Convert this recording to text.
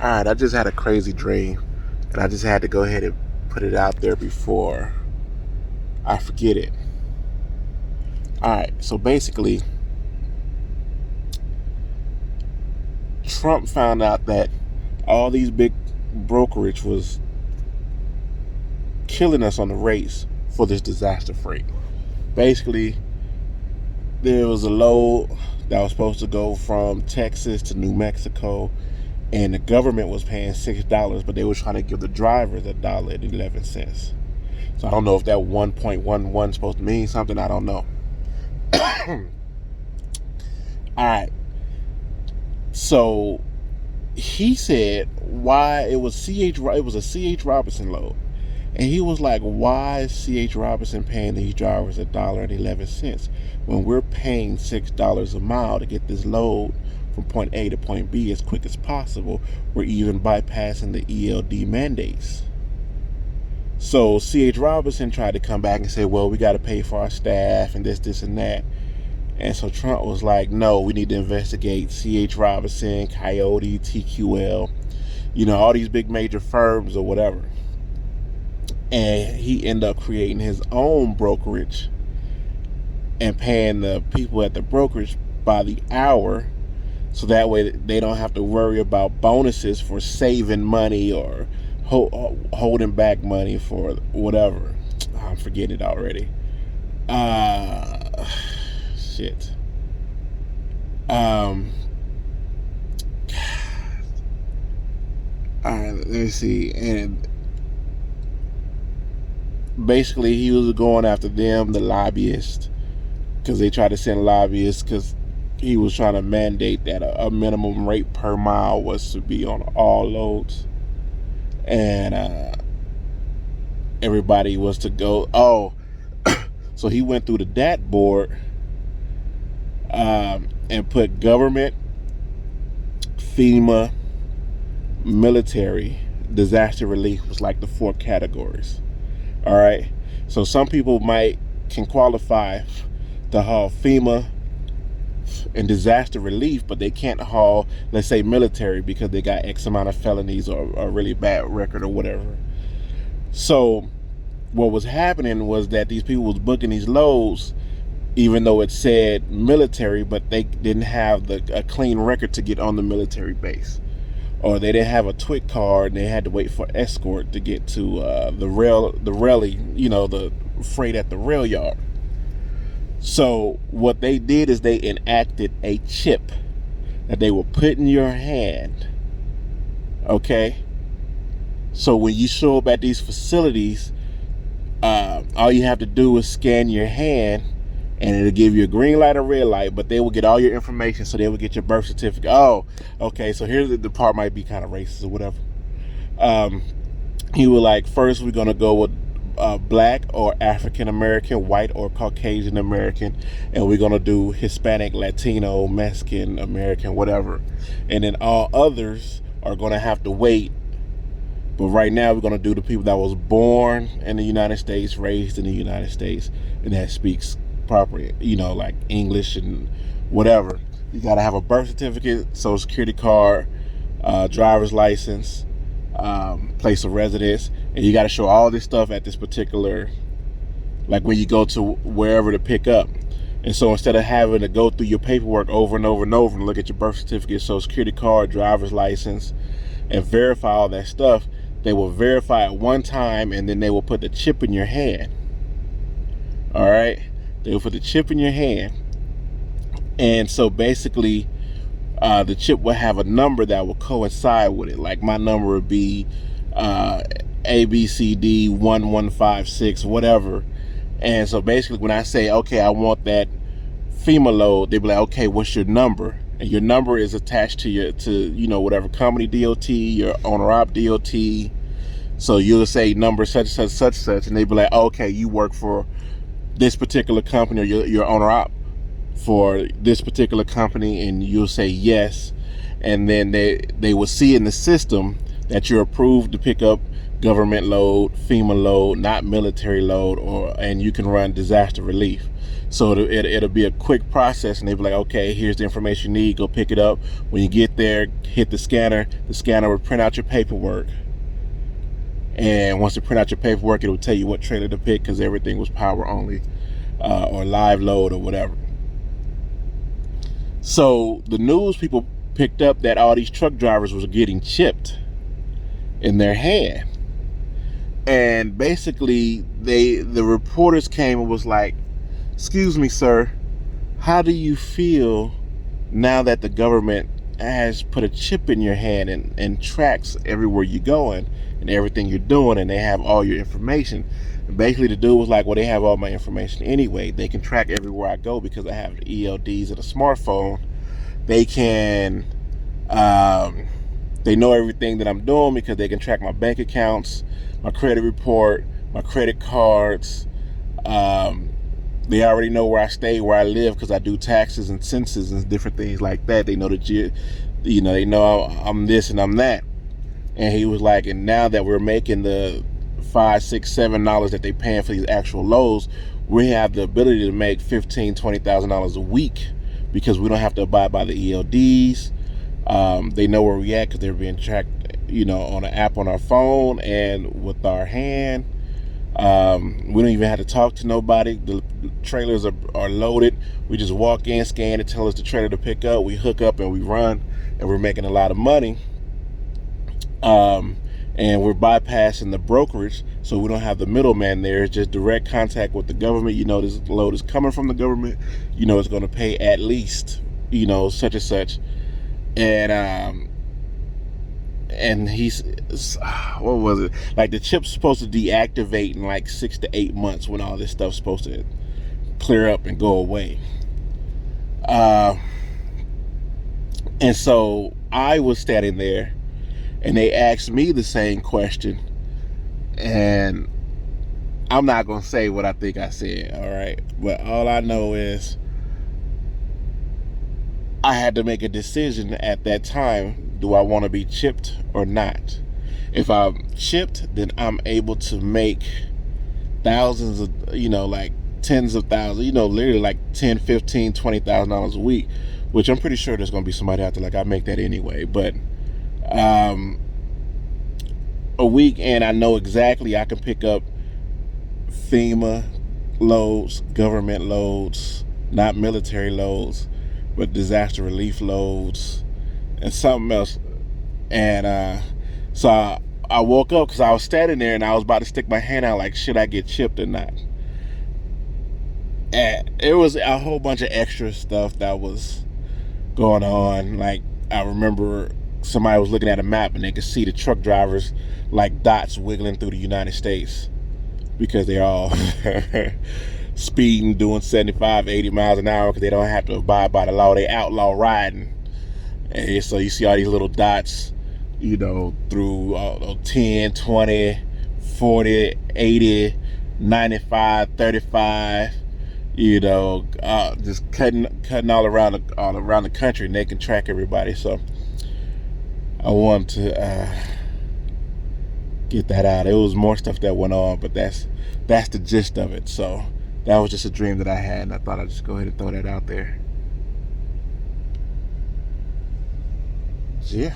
All right, I just had a crazy dream, and I just had to go ahead and put it out there before I forget it. All right, so basically, Trump found out that all these big brokerage was killing us on the race for this disaster freight. Basically, there was a load that was supposed to go from Texas to New Mexico, and the government was paying $6, but they were trying to give the drivers $1.11. So I don't know if that 1.11 is supposed to mean something. I don't know. All right. So he said why it was a CH Robinson load. And he was like, why is CH Robinson paying these drivers $1.11 when we're paying $6 a mile to get this load from point A to point B as quick as possible? We're even bypassing the ELD mandates. So CH Robinson tried to come back and say, well, we got to pay for our staff and this, and that. And so Trump was like, no, we need to investigate CH Robinson, Coyote, TQL, all these big major firms or whatever. And he ended up creating his own brokerage and paying the people at the brokerage by the hour, so that way they don't have to worry about bonuses for saving money or holding back money for whatever. I'm forgetting it already. Shit. All right, let me see. And basically, he was going after them, the lobbyists, because they tried to send lobbyists because he was trying to mandate that a minimum rate per mile was to be on all loads. And everybody was to go. Oh, so he went through the DAT board and put government, FEMA, military, disaster relief was like the 4 categories. All right. So some people can qualify to haul FEMA and disaster relief, but they can't haul, let's say, military because they got X amount of felonies or a really bad record or whatever. So what was happening was that these people was booking these loads even though it said military, but they didn't have a clean record to get on the military base, or they didn't have a TWIC card and they had to wait for escort to get to the rally, the freight at the rail yard. So what they did is they enacted a chip that they will put in your hand. Okay. So when you show up at these facilities, all you have to do is scan your hand, and it'll give you a green light or red light, but they will get all your information. So they will get your birth certificate. Oh, okay. So here's the part might be kind of racist or whatever. He was like, first we're going to go with black or African American, white or Caucasian American, and we're going to do Hispanic, Latino, Mexican American, whatever. And then all others are going to have to wait. But right now we're going to do the people that was born in the United States, raised in the United States, and that speaks properly, like English and whatever. You got to have a birth certificate, social security card, driver's license, place of residence, and you got to show all this stuff at this particular, like when you go to wherever to pick up. And so instead of having to go through your paperwork over and over and over and look at your birth certificate, social security card, driver's license, and verify all that stuff, they will verify it one time, and then they will put the chip in your hand. All right, they will put the chip in your hand, and so basically the chip will have a number that will coincide with it. Like my number would be ABCD 1156 whatever. And so basically when I say, okay, I want that FEMA load, they be like, okay, what's your number? And your number is attached to whatever company DOT, your owner op DOT. So you'll say number such such, and they be like, okay, you work for this particular company, or your owner op for this particular company, and you'll say yes, and then they will see in the system that you're approved to pick up government load, FEMA load, not military load, and you can run disaster relief. So it'll be a quick process, and they'll be like, okay, here's the information you need, go pick it up. When you get there, hit the scanner will print out your paperwork. And once it print out your paperwork, it will tell you what trailer to pick, because everything was power only, or live load or whatever. So the news people picked up that all these truck drivers was getting chipped in their hand. And basically the reporters came and was like, excuse me, sir, how do you feel now that the government has put a chip in your hand and tracks everywhere you're going and everything you're doing, and they have all your information? And basically the dude was like, well, they have all my information anyway. They can track everywhere I go because I have the ELDs and a smartphone. They can they know everything that I'm doing because they can track my bank accounts, my credit report, my credit cards. They already know where I stay, where I live, because I do taxes and census and different things like that. They know that they know I'm this and I'm that. And he was like, and now that we're making the $5, $6, $7 that they paying for these actual loads, we have the ability to make $15,000, $20,000 a week because we don't have to abide by the ELDs. They know where we at because they're being tracked, on an app on our phone and with our hand. We don't even have to talk to nobody. The trailers are loaded. We just walk in, scan it, tell us the trailer to pick up. We hook up and we run, and we're making a lot of money. And we're bypassing the brokerage, so we don't have the middleman there. It's just direct contact with the government. This load is coming from the government. It's going to pay at least, such and such. And he's, what was it? Like, the chip's supposed to deactivate in like 6 to 8 months when all this stuff's supposed to clear up and go away. And so I was standing there, and they asked me the same question, and I'm not going to say what I think I said, all right? But all I know is I had to make a decision at that time. Do I want to be chipped or not? If I'm chipped, then I'm able to make thousands of, like tens of thousands, literally like $10,000, $15,000, $20,000 a week, which I'm pretty sure there's going to be somebody out there like, I make that anyway. But a week, and I know exactly I can pick up FEMA loads, government loads, not military loads, but disaster relief loads and something else. And so I woke up because I was standing there and I was about to stick my hand out like, should I get chipped or not? And it was a whole bunch of extra stuff that was going on. Like, I remember somebody was looking at a map and they could see the truck drivers like dots wiggling through the United States because they're all speeding, doing 75, 80 miles an hour because they don't have to abide by the law. They outlaw riding. And so you see all these little dots, through 10, 20, 40, 80, 95, 35, just cutting all around the country, and they can track everybody. So I want to get that out. It was more stuff that went on, but that's the gist of it. So that was just a dream that I had, and I thought I'd just go ahead and throw that out there. So yeah.